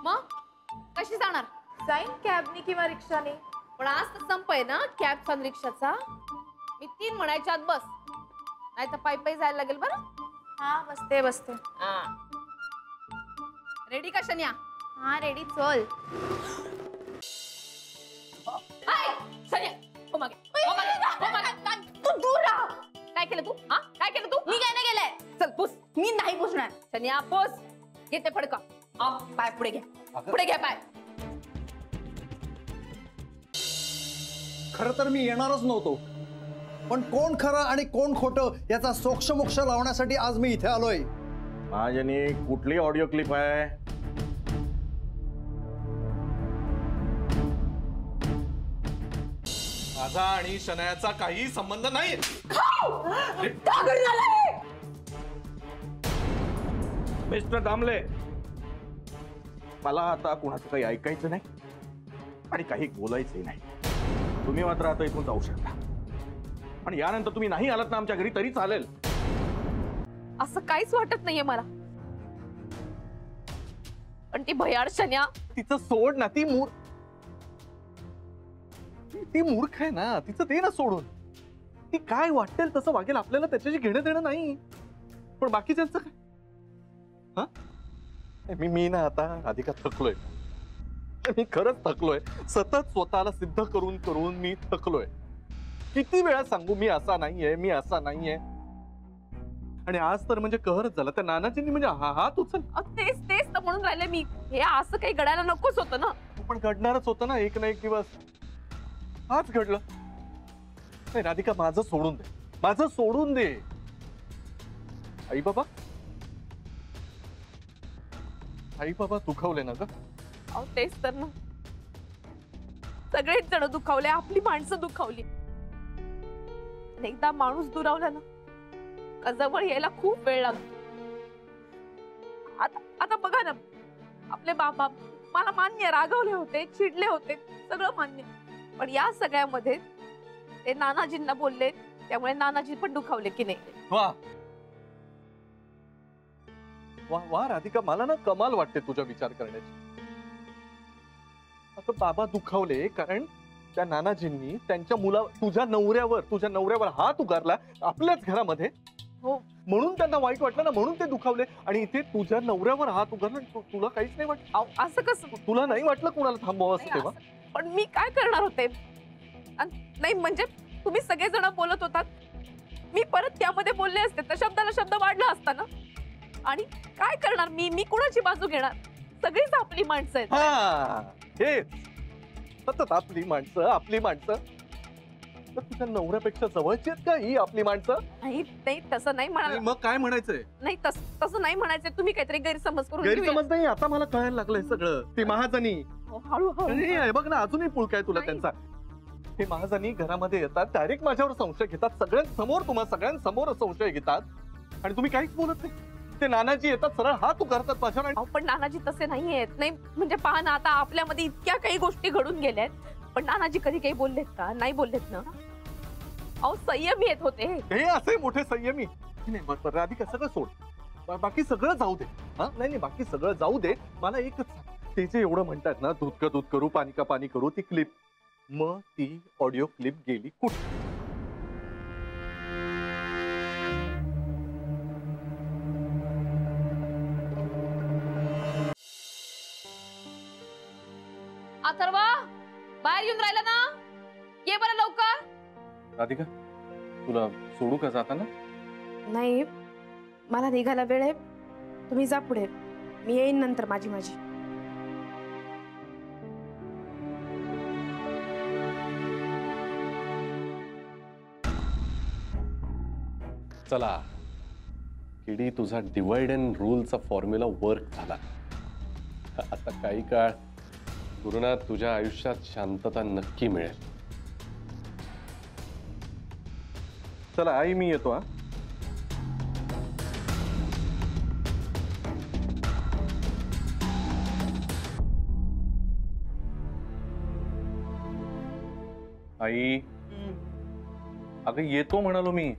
मग कशी जाणार? जाईन कॅबनी किंवा रिक्षाने. पण आज तर संप आहे ना कॅबचा आणि रिक्षाचा. मी 3 म्हणायच्या आत बस, नाही तर पायी पायी जायला लागेल. बरं हा बसते बसते. रेडी का शन्या? हा रेडी चल. शन्या हो मागे, हो मागे, हो मागे. तू दूर राहा. काय केलं तू? हा काय केलं तू? मी काय नाही केलंय. चल पुस. मी नाही पुसणार. शन्या पुस. घेते फडका. पाय पुढे घ्या, पुढे घ्या पाय. खरं तर मी येणारच नव्हतो, पण कोण खरं आणि कोण खोटं याचा सोक्षमोक्ष लावण्यासाठी आज मी इथे आलोय. महाजनी कुठली ऑडिओ क्लिप आहे? माझा आणि शनायाचा काही संबंध नाही. मिस्टर दामले, मला आता कुणाचं काही ऐकायचं नाही आणि काही बोलायचंही नाही. तुम्ही मात्र आता इथून जाऊ शकता आणि यानंतर तुम्ही नाही आलात ना आमच्या घरी तरी चालेल. असं काहीच वाटत नाहीये मला, पण ती भयाड शन्या. तिचं सोड ना. ती मूर्ख आहे ना. तिचं दे ना सोडून. ती काय वाटेल तसं वागेल, आपल्याला त्याच्याशी घेणं देणं नाही. पण बाकीच्यांचं काय? हा मी ना आता अधिका थकलोय. मी खरंच थकलोय. सतत स्वतःला सिद्ध करून करून मी थकलोय. किती वेळा सांगू मी असा नाहीये, मी असा नाहीये. आणि आज तर म्हणजे कहरच झाला. त्या नानाजींनी म्हणजे हात उचल. तेच तेच तर म्हणून राहिले मी. हे असं काही घडायला नकोच होतं ना. पण घडणारच होतं ना एक ना एक दिवस. आज घडलं. नाही राधिका, माझं सोडून दे, माझं सोडून दे. आई बाबा दुखावले ना ग. तेच तर ना. सगळेच जण दुखावले, आपली माणसं दुखावली. एकदा माणूस दुरावला ना का जवळ यायला खूप वेळ लागतो. आता बघा ना, आपले बाबा मला मान्य रागवले होते, चिडले होते, सगळं मान्य. पण या सगळ्यामध्ये ते नानाजींना बोलले, त्यामुळे नानाजी पण दुखावले की नाही. वा वा वा राधिका, मला ना कमाल वाटते तुझा विचार करण्याची. आता बाबा दुखावले कारण त्या नानाजींनी त्यांच्या तुझ्या नवऱ्यावर हात उगारला आपल्याच घरामध्ये. हो, म्हणून त्यांना वाईट वाटलं ना, म्हणून ते दुखावले. आणि इथे तुझ्या नवऱ्यावर हात उगारला, तुला काहीच नाही वाटलं? असं कसं? तुला नाही वाटलं कोणाला थांबवावं असं तेव्हा? पण मी काय करणार होते? नाही म्हणजे तुम्ही सगळेजण बोलत होतात, मी परत त्यामध्ये बोलले असते तर शब्दाला शब्द वाढला असता ना. आणि काय करणार मी कुणाची बाजू घेणार? सगळीच आपली माणसं आहेत. हे सतत आपली माणसं. तर तुझ्या नवऱ्यापेक्षा जवळची आहेत का ही आपली माणसं? नाही तसं नाही म्हणाल. मग काय म्हणायचंय? नाही तसं नाही म्हणायचंय. तुम्ही काहीतरी गैरसमज करून. गैरसमज नाही, आता मला कळायला लागलंय सगळं. ते महाजनी हळूहळू बघ ना, अजूनही पुळका आहे तुला त्यांचा. हे महाजनी घरामध्ये येतात, डायरेक्ट माझ्यावर संशय घेतात. तुम्हा सगळ्यांसमोर संशय घेतात आणि तुम्ही काहीच बोलत नाही. ते नानाजी येतात, सरळ हात उगारतात माझ्यावर. पण नानाजी तसे नाही आहेत. नाही म्हणजे पहा ना, आता आपल्यामध्ये इतक्या काही गोष्टी घडून गेल्यात, पण नानाजी कधी काही बोललेत का? नाही बोललेत ना. संयमी येत होते. हे असे मोठे संयमी नाही. राधिका सगळं सोड, बाकी सगळं जाऊ दे. नाही बाकी सगळं जाऊ दे. मला एकच सांग, ते जे एवढं म्हणतात ना, दूध का दूध करू, पाणी का पाणी करू, ती क्लिप, मग ती ऑडिओ क्लिप गेली कुठे? अथर्वा, बाहेर येऊन राहिला ना, ये बरं लवकर. राधिका, तुला सोडू का जाताना? नाही, मला निघायला वेळ आहे. तुम्ही जा पुढे, मी येईन नंतर माझी. चला किडी, तुझा डिवाइड अँड रूलचा फॉर्म्युला वर्क झाला. आता काही काळ गुरुनाथ तुझ्या आयुष्यात शांतता नक्की मिळेल. चला आई, मी येतो. आई, अगं येतो म्हणालो मी.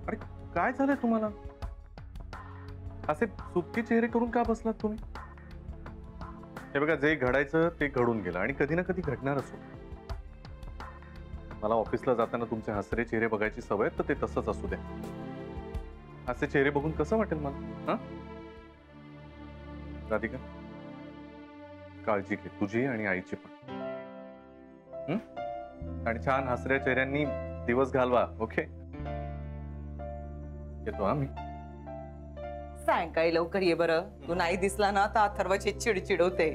अरे काय झालंय तुम्हाला? असे सुटके चेहरे करून का बसलात तुम्ही? हे बघा, जे घडायचं ते घडून गेलं आणि कधी ना कधी घडणार असो. मला ऑफिसला जाताना तुमचे हसरे चेहरे बघायची सवय, तर ते तसंच असू द्या. असे चेहरे बघून कसं वाटेल मला? राधिका, काळजी घे तुझी आणि आईची पण. आणि छान हसऱ्या चेहऱ्यांनी दिवस घालवा. ओके, येतो आम्ही. सायंकाळी लवकर ये बरं. तू नाही दिसला ना तर अथर्वची चिडचिड होते.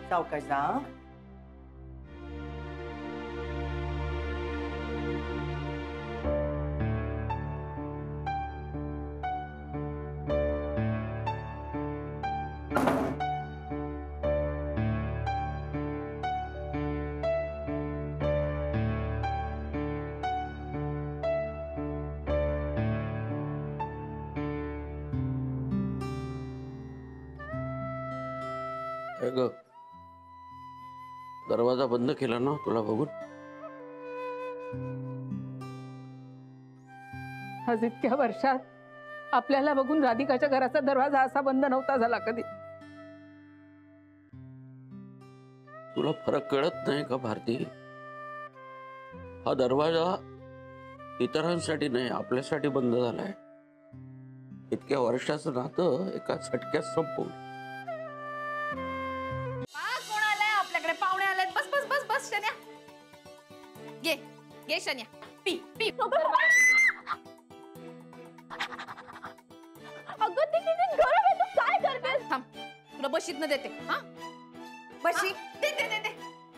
सावकाश जा. ग दरवाजा बंद केला ना तुला बघून? आज इतक्या वर्षात आपल्याला बघून राधिकाच्या घराचा दरवाजा असा बंद नव्हता झाला कधी. तुला फरक कळत नाही का भारती? हा दरवाजा इतरांसाठी नाही आपल्यासाठी बंद झालाय. इतक्या वर्षाचं नातं एका झटक्यात संपवलं. कोण आलंय आपल्याकडे? पाहुणे आलेत. बस बस बस बस शन्या, घे घे शन्या, पी पी. अगं ते किती गरम आहे, तू काय करतेस? थांब, तुला बशीतनं देते. हा बशी दे दे दे दे.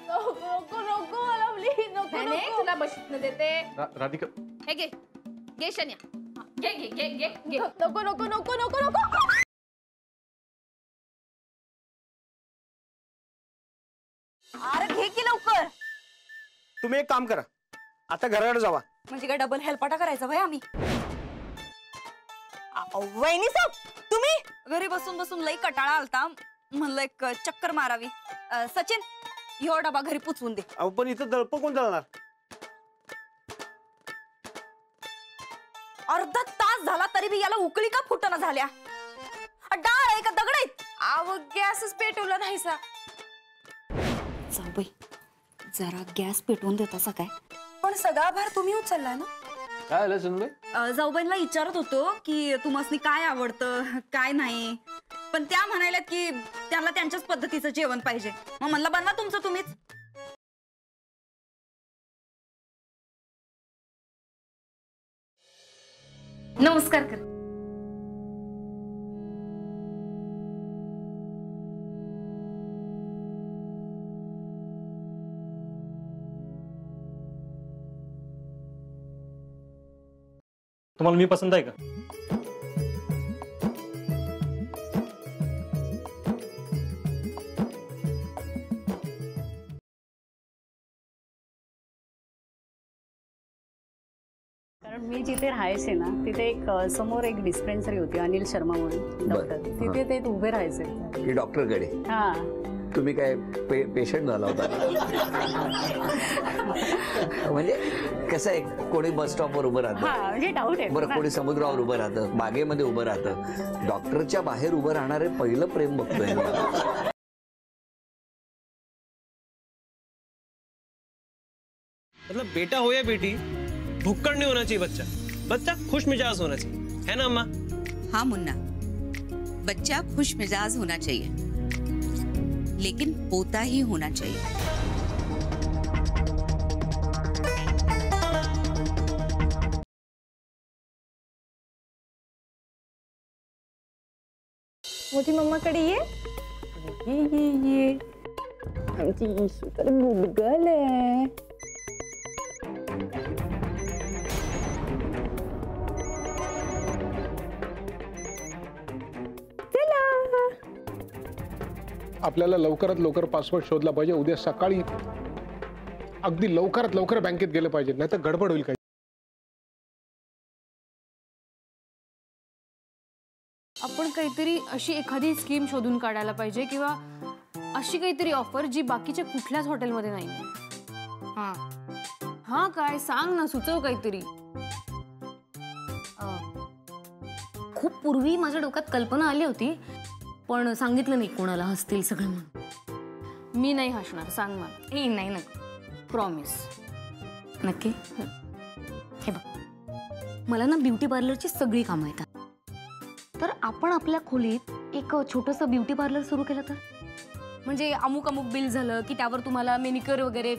नको नको मला प्लीज नको नको. तुला बशीतनं देते. राधिका, हे घे घे शन्या, घे घे घे घे घे. नको नको नको नको नको. अरे घे की लवकर. तुम्ही एक काम करा, आता घराकडे जावा. म्हणजे काय डबल हेल्पाटा करायचा भाई आम्ही? वहिनी साहेब, तुम्ही घरी बसून बसून लई कटाळा आलता, म्हणलं एक चक्कर मारावी. सचिन, ह्यो डबा घरी पुचवून दे. अहो पण इथं दळप कोण दळणार? अर्धा तास झाला तरी बी याला उकळी का फुटना झाल्या? डाळ आहे का दगड आहेत? आव गॅसच पेटवला नाही सा. जाऊबाई, जरा गॅस पेटवून देता काय? पण सगळा भार तुम्ही उचलला ना? काय आलं सुनबाई? जाऊबाईंना विचारत होतो की तुम्हाला काय आवडतं काय नाही, पण त्या म्हणायला की त्यांना त्यांच्याच पद्धतीचं जेवण पाहिजे. मग म्हणलं बनवा तुमचं तुम्हीच. नमस्कार कर. तुम्हाला मी पसंत आहे का? कारण मी जिथे राहायचे ना तिथे एक समोर एक डिस्पेन्सरी होती, अनिल शर्मा म्हणून डॉक्टर. तिथे ते उभे राहायचे की डॉक्टरकडे. हा, तुम्ही काय पेशंट झाला होता? म्हणजे कसं आहे, कोणी बस स्टॉपवर उभं राहतं, हा म्हणजे डाऊट आहे. बरं कोणी समुद्रावर उभं राहतं, बागेमध्ये उभं राहतं. डॉक्टरच्या बाहेर उभं राहणारे पहिलं प्रेम बघतोय. मतलब बेटा हो या बेटी, भुक्कड़ नहीं होना चाहिए बच्चा. बच्चा खुश मिजाज होना चाहिए, है ना अम्मा? हाँ मुन्ना, बच्चा खुश मिजाज होना चाहिए, लेकिन पोता ही होना चाहिए. मोठी मम्माकडे ये. ये आमची इशू तर गुलगल आहे. आपल्याला लवकरात लवकर पासवर्ड शोधला पाहिजे. उद्या सकाळी अगदी लवकरात लवकर बँकेत गेलं पाहिजे, नाही तर गडबड होईल. काही आपण काहीतरी अशी एखादी स्कीम शोधून काढायला पाहिजे किंवा अशी काहीतरी ऑफर जी बाकीच्या कुठल्याच हॉटेलमध्ये नाही. हां हां काय सांग ना, सुचव काहीतरी. खूप पूर्वी माझ्या डोक्यात कल्पना आली होती, पण सांगितलं नाही कोणाला, हसतील सगळे म्हणून. मी नाही हसणार, सांग मला. हे नाही ना, प्रॉमिस. नक्की. हे बघ, मला ना ब्युटी पार्लरची सगळी कामं येतात. तर आपण आपल्या खोलीत एक छोटंसं ब्युटी पार्लर सुरू केलं तर, म्हणजे अमुक अमुक बिल झालं की त्यावर तुम्हाला मेनिक्युअर वगैरे